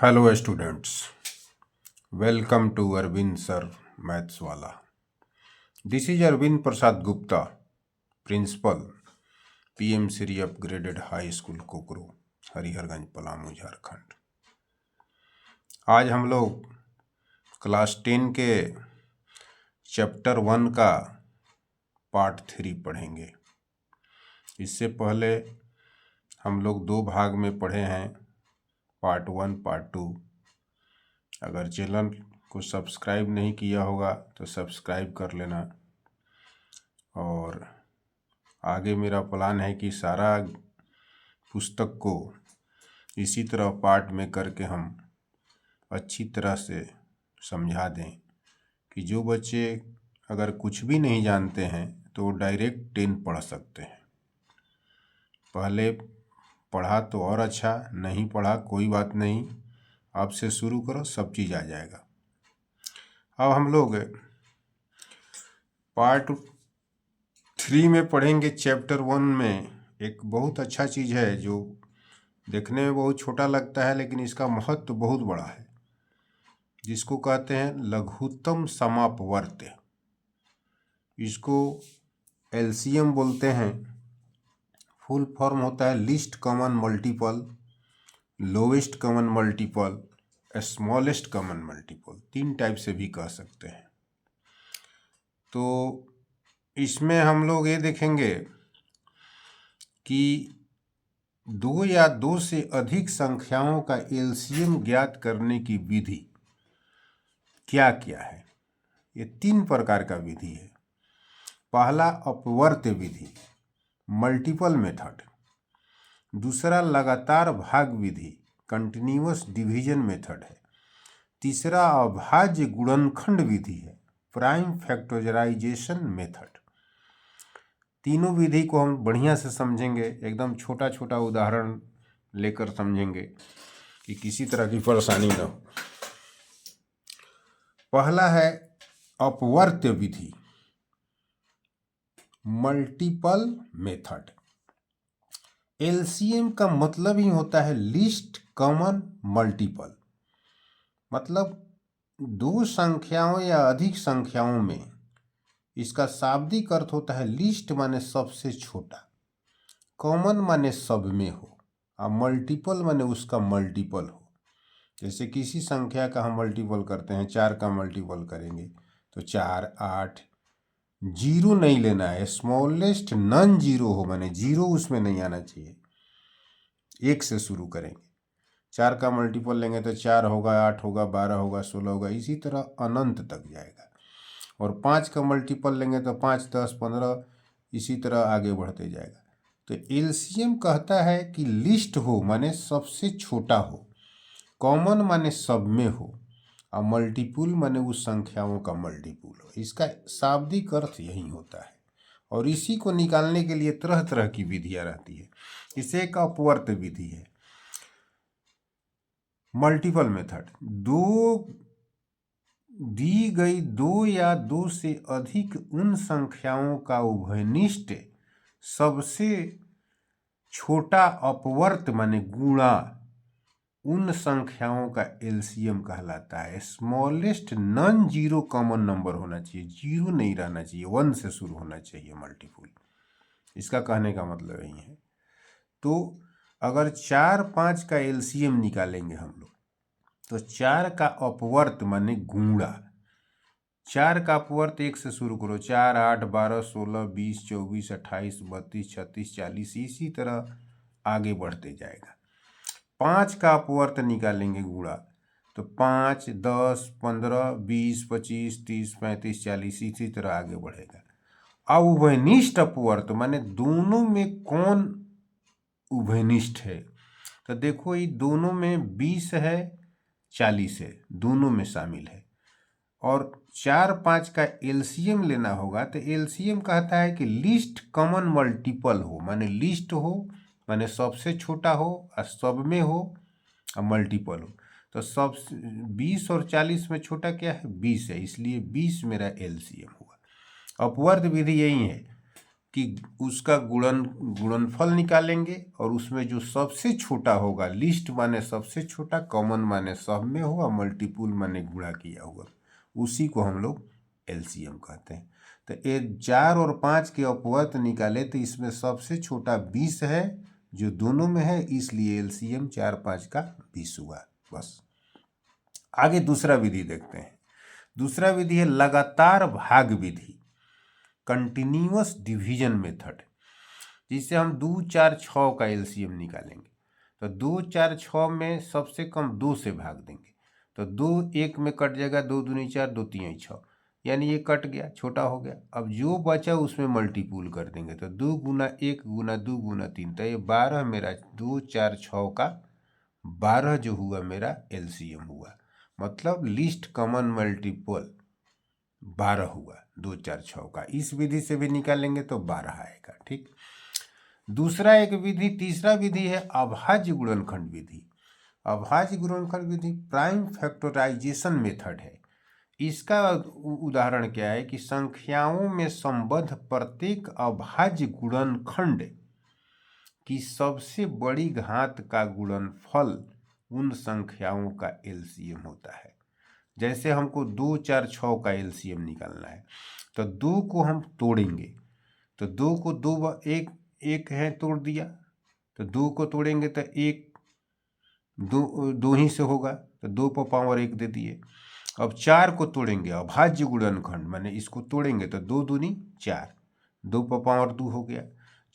Hello students, welcome to Arvind sir maths वाला। This is Arvind Prasad Gupta, principal, PM Shri upgraded high school Kokro, Hariharganj, Palamu, Jharkhand. आज हम लोग class 10 के चैप्टर 1 का पार्ट 3 पढ़ेंगे। इससे पहले हम लोग 2 भाग में पढ़े हैं, पार्ट 1 पार्ट 2। अगर चैनल को सब्सक्राइब नहीं किया होगा तो सब्सक्राइब कर लेना। और आगे मेरा प्लान है कि सारा पुस्तक को इसी तरह पार्ट में करके हम अच्छी तरह से समझा दें कि जो बच्चे अगर कुछ भी नहीं जानते हैं तो वो डायरेक्ट 10 पढ़ सकते हैं। पहले पढ़ा तो और अच्छा, नहीं पढ़ा कोई बात नहीं, आपसे शुरू करो, सब चीज़ आ जाएगा। अब हम लोग पार्ट 3 में पढ़ेंगे। चैप्टर 1 में एक बहुत अच्छा चीज़ है जो देखने में बहुत छोटा लगता है, लेकिन इसका महत्व बहुत बड़ा है, जिसको कहते हैं लघुत्तम समापवर्त्य। इसको एलसीएम बोलते हैं। फुल फॉर्म होता है least common multiple, lowest common multiple, smallest common multiple. 3 type से भी कह सकते हैं। तो इसमें हम लोग ये देखेंगे कि 2 या 2 से अधिक संख्याओं का एलसीएम ज्ञात करने की विधि क्या क्या है। ये 3 प्रकार का विधि है। पहला अपवर्त्य विधि, मल्टीपल मेथड। दूसरा लगातार भाग विधि, कंटिन्यूअस डिवीजन मेथड है। तीसरा अभाज्य गुणनखंड विधि है, प्राइम फैक्टराइजेशन मेथड। तीनों विधि को हम बढ़िया से समझेंगे, एकदम छोटा छोटा उदाहरण लेकर समझेंगे कि किसी तरह की परेशानी न हो। पहला है अपवर्त्य विधि, मल्टीपल मेथड। एलसीएम का मतलब ही होता है लीस्ट कॉमन मल्टीपल। मतलब 2 संख्याओं या अधिक संख्याओं में इसका शाब्दिक अर्थ होता है लीस्ट माने सबसे छोटा, कॉमन माने सब में हो, और मल्टीपल माने उसका मल्टीपल हो। जैसे किसी संख्या का हम मल्टीपल करते हैं, 4 का मल्टीपल करेंगे तो 4, 8। जीरो नहीं लेना है, स्मॉलेस्ट नॉन जीरो हो, माने जीरो उसमें नहीं आना चाहिए। 1 से शुरू करेंगे। 4 का मल्टीपल लेंगे तो 4 होगा, 8 होगा, 12 होगा, 16 होगा, इसी तरह अनंत तक जाएगा। और 5 का मल्टीपल लेंगे तो 5, 10, 15, इसी तरह आगे बढ़ते जाएगा। तो एलसीएम कहता है कि लिस्ट हो माने सबसे छोटा हो, कॉमन माने सब में हो, और मल्टीपुल माने उस संख्याओं का मल्टीपुल हो। इसका शाब्दिक अर्थ यही होता है। और इसी को निकालने के लिए तरह तरह की विधियां रहती है। इसे एक अपवर्त्य विधि है, मल्टीपल मेथड। दी गई 2 या 2 से अधिक उन संख्याओं का उभयनिष्ठ सबसे छोटा अपवर्त्य माने गुणा उन संख्याओं का एलसीएम कहलाता है। Smallest non zero common number होना चाहिए, जीरो नहीं रहना चाहिए, 1 से शुरू होना चाहिए मल्टीपुल। इसका कहने का मतलब यही है। तो अगर 4, 5 का एलसीएम निकालेंगे हम लोग तो 4 का अपवर्त्य माने गुणा। 4 का अपवर्त्य 1 से शुरू करो, 4, 8, 12, 16, 20, 24, 28, 32, 36, 40, इसी तरह आगे बढ़ते जाएगा। 5 का अपवर्त्य निकालेंगे गुणा तो 5, 10, 15, 20, 25, 30, 35, 40, इसी तरह आगे बढ़ेगा। अब उभयनिष्ठ अपवर्त्य माने दोनों में कौन उभयनिष्ठ है। तो देखो ये दोनों में 20 है, 40 है, दोनों में शामिल है। और 4, 5 का एलसीएम लेना होगा तो एलसीएम कहता है कि लीस्ट कॉमन मल्टीपल हो, माने लिस्ट हो माने सबसे छोटा हो और सब में हो और मल्टीपल हो। तो सब 20 और 40 में छोटा क्या है, 20 है, इसलिए 20 मेरा एलसीएम हुआ। अपवर्त्य विधि यही है कि उसका गुणनफल निकालेंगे और उसमें जो सबसे छोटा होगा, लिस्ट माने सबसे छोटा, कॉमन माने सब में हुआ, मल्टीपुल माने गुणा किया हुआ, उसी को हम लोग एलसीएम कहते हैं। तो ये 4 और 5 के अपवर्त निकाले तो इसमें सबसे छोटा 20 है जो दोनों में है, इसलिए एलसीएम 4 5 का 20 हुआ। बस आगे दूसरा विधि देखते हैं। दूसरा विधि है लगातार भाग विधि, कंटिन्यूअस डिवीजन मेथड, जिससे हम 2 4 6 का एलसीएम निकालेंगे। तो 2 4 6 में सबसे कम 2 से भाग देंगे, तो 2 1 में कट जाएगा, 2 दूनी 4, 2 तीन 6, यानी ये कट गया, छोटा हो गया। अब जो बचा उसमें मल्टीपुल कर देंगे, तो 2 गुना 1 गुना 2 गुना 3, तो ये 12 मेरा 2 4 6 का 12 जो हुआ मेरा एलसीएम हुआ, मतलब लिस्ट कॉमन मल्टीपल 12 हुआ 2 4 6 का। इस विधि से भी निकालेंगे तो 12 आएगा। ठीक, दूसरा एक विधि, तीसरा विधि है अभाज्य गुणनखंड विधि। अभाज्य गुणनखंड विधि प्राइम फैक्टराइजेशन मेथड है। इसका उदाहरण क्या है कि संख्याओं में संबद्ध प्रत्येक अभाज्य गुणनखंड की सबसे बड़ी घात का गुणनफल उन संख्याओं का एलसीएम होता है। जैसे हमको 2 4 6 का एलसीएम निकालना है, तो 2 को हम तोड़ेंगे, तो 2 को 2 एक है तोड़ दिया, तो 2 को तोड़ेंगे तो 1 दो ही से होगा, तो 2 पर पावर 1 दे दिए। अब 4 को तोड़ेंगे, अभाज्य गुणनखंड माने इसको तोड़ेंगे तो 2 दूनी 4, 2 पर पावर 2 हो गया।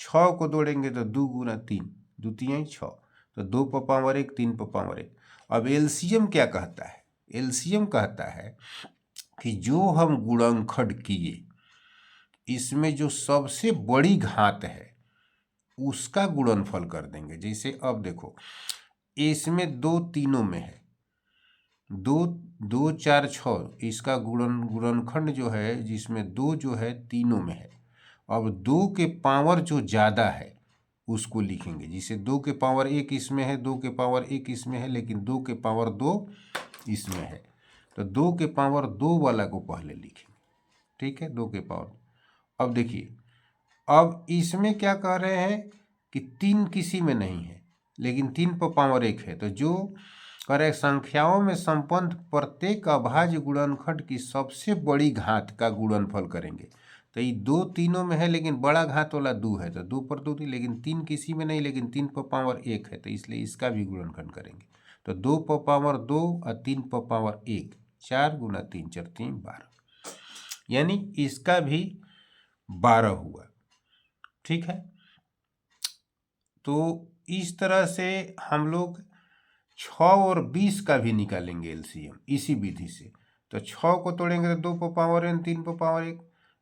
6 को तोड़ेंगे तो 2 गुना 3, 2 तीन 6, तो 2 पर पावर 1, 3 पर पावर 1। अब एलसीएम क्या कहता है? एलसीएम कहता है कि जो हम गुणनखंड किए इसमें जो सबसे बड़ी घात है उसका गुणनफल कर देंगे। जैसे अब देखो, इसमें 2 तीनों में है, 2 2 4 6, इसका गुणनखंड जो है जिसमें 2 जो है तीनों में है। अब 2 के पावर जो ज़्यादा है उसको लिखेंगे, जिसे 2 के पावर 1 इसमें है, 2 के पावर 1 इसमें है, लेकिन 2 के पावर 2 इसमें है, तो 2 के पावर 2 वाला को पहले लिखेंगे। ठीक है, 2 के पावर। अब देखिए, अब इसमें क्या कह रहे हैं कि 3 किसी में नहीं है, लेकिन 3 पर पावर 1 है, तो जो कह रहे संख्याओं में संबद्ध प्रत्येक अभाज्य गुणनखंड की सबसे बड़ी घात का गुणनफल करेंगे। तो ये 2 तीनों में है लेकिन बड़ा घात वाला 2 है, तो 2 पर 2 थी, लेकिन 3 किसी में नहीं, लेकिन 3 पर पावर 1 है, तो इसलिए इसका भी गुणनखंड करेंगे। तो 2 पर पावर 2 और 3 पर पावर 1, 4 गुना 3 4 3 12, यानी इसका भी 12 हुआ। ठीक है, तो इस तरह से हम लोग 6 और 20 का भी निकालेंगे एलसीएम इसी विधि से। तो 6 को तोड़ेंगे तो 2 पर पावर n, 3 पर पावर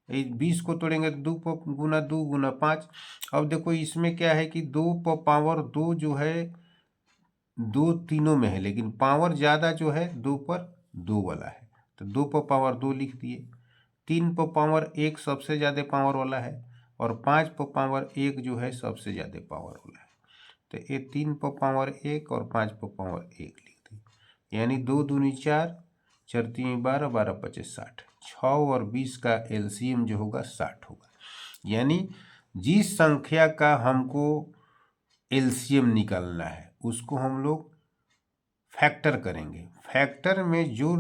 1, 20 को तोड़ेंगे तो 2 पर गुना 2 गुना 5। अब देखो इसमें क्या है कि 2 पर पावर 2 जो है 2 तीनों में है, लेकिन पावर ज़्यादा जो है 2 पर 2 वाला है, तो 2 पर पावर 2 लिख दिए। 3 पर पावर 1 सबसे ज़्यादा पावर वाला है, और 5 पर पावर 1 जो है सबसे ज़्यादा पावर वाला है, तो ये 3 पर पावर 1 और 5 पर पावर 1 लिख दी, यानी 2 दूनी 4, 4 तीन 12, 12 25 60, 6 और 20 का एलसीएम जो होगा 60 होगा। यानी जिस संख्या का हमको एलसीएम निकालना है उसको हम लोग फैक्टर करेंगे, फैक्टर में जो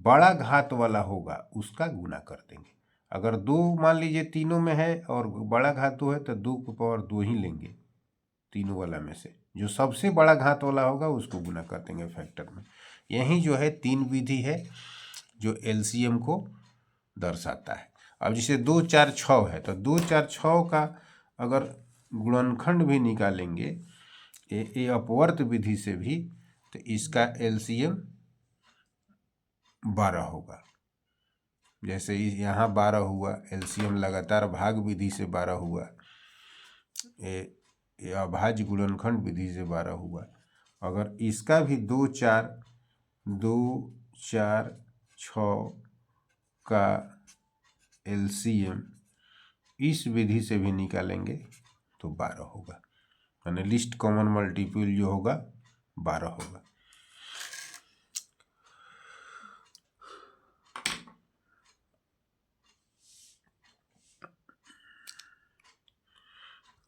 बड़ा घात वाला होगा उसका गुना कर देंगे। अगर 2 मान लीजिए तीनों में है और बड़ा घात 2 है, तो 2 की पावर 2 ही लेंगे तीनों वाला में से, जो सबसे बड़ा घात वाला होगा उसको गुना कर देंगे फैक्टर में। यही जो है 3 विधि है जो एलसीएम को दर्शाता है। अब जैसे 2 4 6 है, तो 2 4 6 का अगर गुणनखंड भी निकालेंगे ये अपवर्त विधि से भी, तो इसका एलसीएम 12 होगा। जैसे यहाँ 12 हुआ, एलसीएम लगातार भाग विधि से 12 हुआ, ये अभाज्य गुणनखंड विधि से 12 हुआ। अगर इसका भी 2 4 6 का एलसीएम इस विधि से भी निकालेंगे तो 12 होगा, यानी लिस्ट कॉमन मल्टीपल जो होगा 12 होगा।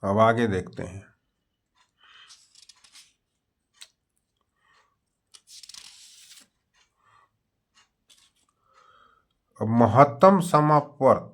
अब आगे देखते हैं। अब महत्तम समापवर्त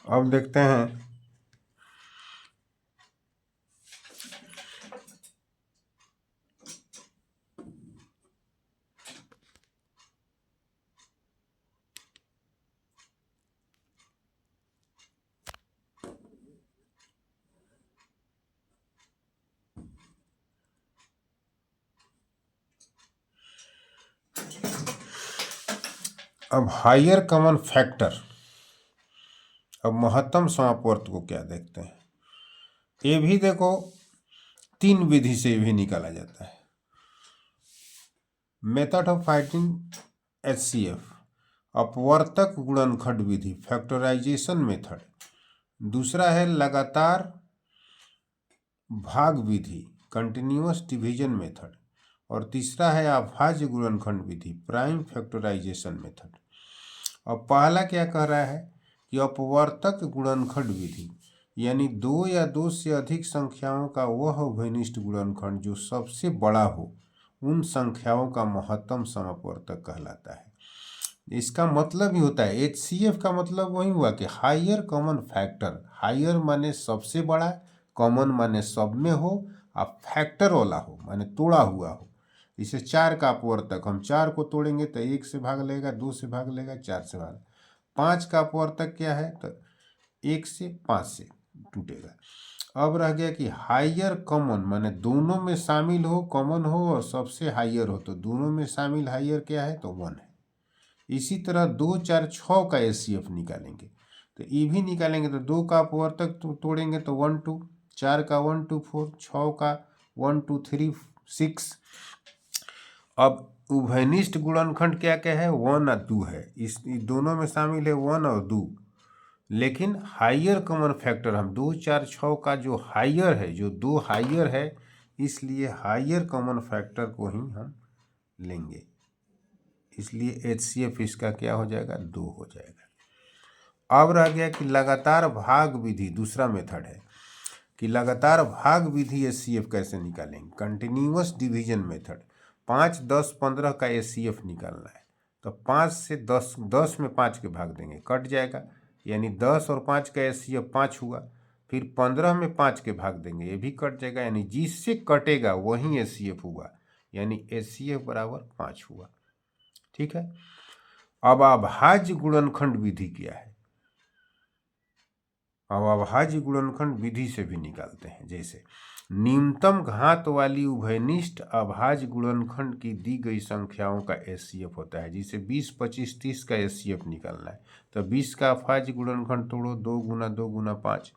अब देखते हैं अब हायर कॉमन फैक्टर। अब महत्तम समापवर्त को क्या देखते हैं। ये भी देखो 3 विधि से भी निकाला जाता है। मेथड ऑफ फाइंडिंग HCF, अपवर्तक गुणनखंड विधि, फैक्टराइजेशन मेथड। दूसरा है लगातार भाग विधि, कंटिन्यूअस डिवीजन मेथड। और तीसरा है अभाज्य गुणनखंड विधि, प्राइम फैक्टराइजेशन मेथड। अब पहला क्या कह रहा है कि अपवर्तक गुणनखंड विधि यानी 2 या 2 से अधिक संख्याओं का वह उभयनिष्ठ गुणनखंड जो सबसे बड़ा हो, उन संख्याओं का महत्तम समअपवर्तक कहलाता है। इसका मतलब ही होता है HCF का मतलब वही हुआ कि हायर कॉमन फैक्टर। हायर माने सबसे बड़ा, कॉमन माने सब में हो, और फैक्टर वाला हो माने तोड़ा हुआ हो। इसे 4 का अपवर्तक, हम 4 को तोड़ेंगे तो 1 से भाग लेगा, 2 से भाग लेगा, 4 से भाग। 5 का अपवर्तक क्या है तो 1 से 5 से टूटेगा। अब रह गया कि हायर कॉमन माने दोनों में शामिल हो, कॉमन हो और सबसे हायर हो, तो दोनों में शामिल हायर क्या है तो 1 है। इसी तरह 2, 4, 6 का HCF निकालेंगे तो ये भी निकालेंगे तो 2 का अपवर्तक तोड़ेंगे तो 1, 2, 4 का 1, 2, 4, 6 का 1, 2, 3, 6। अब उभयनिष्ठ गुणनखंड क्या क्या है 1 और 2 है। इस दोनों में शामिल है 1 और 2। लेकिन हायर कॉमन फैक्टर हम 2, 4, 6 का जो हायर है, जो 2 हायर है, इसलिए हायर कॉमन फैक्टर को ही हम लेंगे। इसलिए HCF इसका क्या हो जाएगा 2 हो जाएगा। अब रह गया कि लगातार भाग विधि, दूसरा मेथड है कि लगातार भाग विधि HCF कैसे निकालेंगे। Continuous division method. 5, 10, 15 का HCF निकालना है तो 5 से 10, 10 में 5 के भाग देंगे, कट जाएगा, यानी 10 और 5 का HCF 5 हुआ। फिर 15 में 5 के भाग देंगे, ये भी कट जाएगा, यानी जिससे कटेगा वही HCF हुआ, यानी HCF बराबर 5 हुआ। ठीक है। अब अभाज्य गुणनखंड विधि क्या है। अब अभाज्य गुणनखंड विधि से भी निकालते हैं। जैसे न्यूनतम घात वाली उभयनिष्ठ अभाज्य गुणनखंड की दी गई संख्याओं का HCF होता है। जिसे 20, 25, 30 का HCF निकालना है तो 20 का अभाज्य गुणनखंड तोड़ो, 2 गुना 2 गुना 5।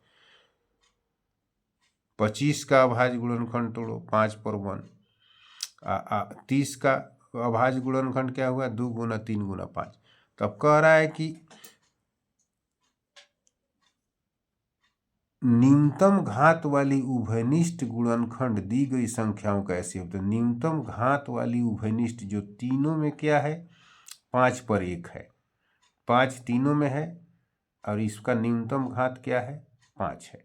25 का अभाज्य गुणनखंड तोड़ो, 5 पर 1। 30 का अभाज्य गुणनखंड क्या हुआ 2 गुना 3 गुना 5। तब कह रहा है कि न्यूनतम घात वाली उभयनिष्ठ गुणनखंड दी गई संख्याओं का HCF। तो न्यूनतम घात वाली उभयनिष्ठ जो तीनों में क्या है 5 पर 1 है, 5 तीनों में है, और इसका न्यूनतम घात क्या है 5 है।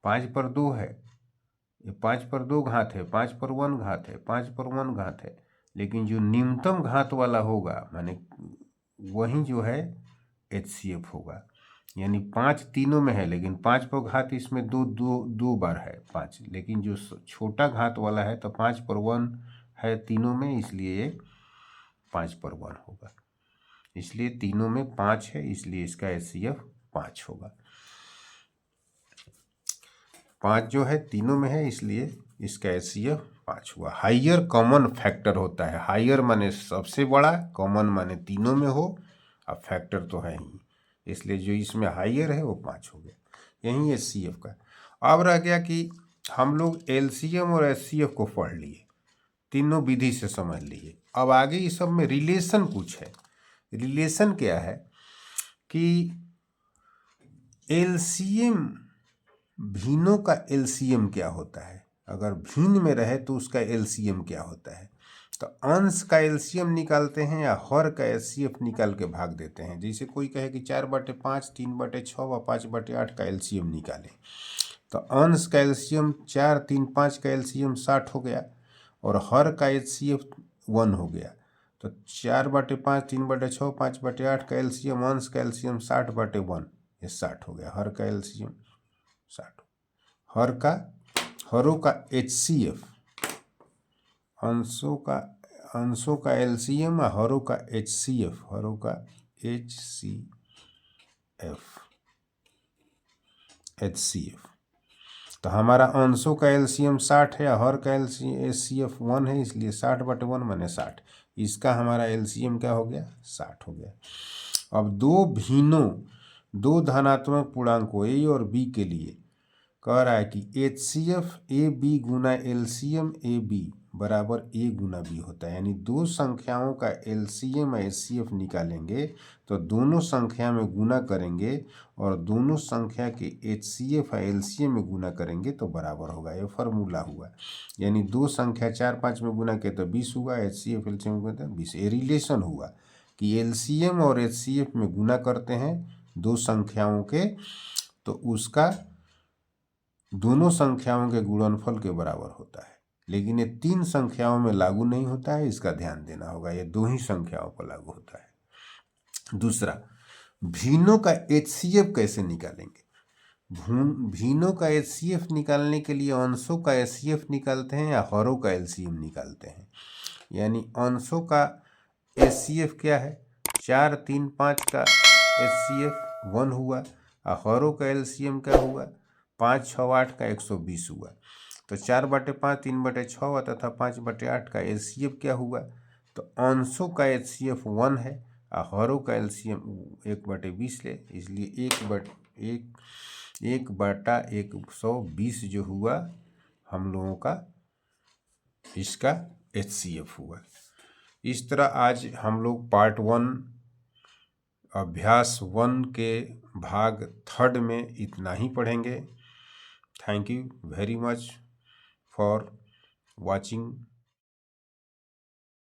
5 पर 2 है, ये 5 पर 2 घात है, 5 पर 1 घात है, 5 पर 1 घात है। लेकिन जो न्यूनतम घात वाला होगा माने वही जो है HCF होगा। यानी 5 तीनों में है, लेकिन 5 पर घात इसमें दो बार है 5, लेकिन जो छोटा घात वाला है तो 5 पर 1 है तीनों में, इसलिए ये 5 पर 1 होगा। इसलिए तीनों में 5 है, इसलिए इसका HCF 5 होगा। 5 जो है तीनों में है, इसलिए इसका HCF 5 हुआ। हायर कॉमन फैक्टर होता है। हायर माने सबसे बड़ा, कॉमन माने तीनों में हो, अब फैक्टर तो है ही, इसलिए जो इसमें हायर है वो 5 हो गया। यही HCF का। अब रह गया कि हम लोग LCM और HCF को पढ़ लिए, तीनों विधि से समझ लिए। अब आगे इस सब में रिलेशन कुछ है, रिलेशन क्या है कि एलसीएम, भिन्नों का एलसीएम क्या होता है, अगर भिन्न में रहे तो उसका एलसीएम क्या होता है। तो अंश का एलसीएम निकालते हैं या हर का एचसीएफ निकाल के भाग देते हैं। जैसे कोई कहे कि 4/5, 3/6 व 5/8 का एलसीएम निकालें, तो अंश का एलसीएम 4, 3, 5 का एलसीएम 60 हो गया और हर का एचसीएफ 1 हो गया। तो 4/5, 3/6, 5/8 का एलसीएम, अंश का एलसीएम 60/1, ये 60 हो गया। हर का एलसीएम 60, हरों का एचसीएफ, अंशों का एलसीएम और हरों का एचसीएफ, एचसीएफ। तो हमारा अंशों का एलसीएम 60 है, हर का एचसीएफ 1 है, इसलिए 60/1 माने 60। इसका हमारा एलसीएम क्या हो गया, 60 हो गया। अब दो धनात्मक पूर्णांकों ए और बी के लिए कह रहा है कि एचसीएफ ए बी गुना एलसीएम ए बी बराबर ए गुना बी होता है। यानी दो संख्याओं का एलसीएम और एचसीएफ निकालेंगे तो दोनों संख्या में गुना करेंगे और दोनों संख्या के एचसीएफ और एलसीएम में गुना करेंगे तो बराबर होगा। ये फार्मूला हुआ। यानी दो संख्या 4, 5 में गुना किया तो 20 हुआ, एचसीएफ एलसीएम में गुना तो 20। ये रिलेशन हुआ कि एलसीएम और एचसीएफ में गुना करते हैं दो संख्याओं के तो उसका दोनों संख्याओं के गुणनफल के बराबर होता है। लेकिन ये 3 संख्याओं में लागू नहीं होता है, इसका ध्यान देना होगा। ये 2 ही संख्याओं पर लागू होता है। दूसरा, भिन्नों का एचसीएफ कैसे निकालेंगे। भिन्नों का एचसीएफ निकालने के लिए अंशों का एचसीएफ निकालते हैं या हरों का एलसीएम निकालते हैं। यानी अंशों का एचसीएफ क्या है, 4, 3, 5 का एचसीएफ 1 हुआ और हरों का एलसीएम क्या हुआ, 5, 6, 8 का 120 हुआ। तो 4/5, 3/6 तथा 5/8 का एचसीएफ क्या हुआ, तो अंशों का एचसीएफ 1 है और हरों का एलसीएम 1/20 ले, इसलिए 1/120 जो हुआ हम लोगों का इसका एचसीएफ हुआ। इस तरह आज हम लोग पार्ट 1 अभ्यास 1 के भाग 3 में इतना ही पढ़ेंगे। Thank you very much for watching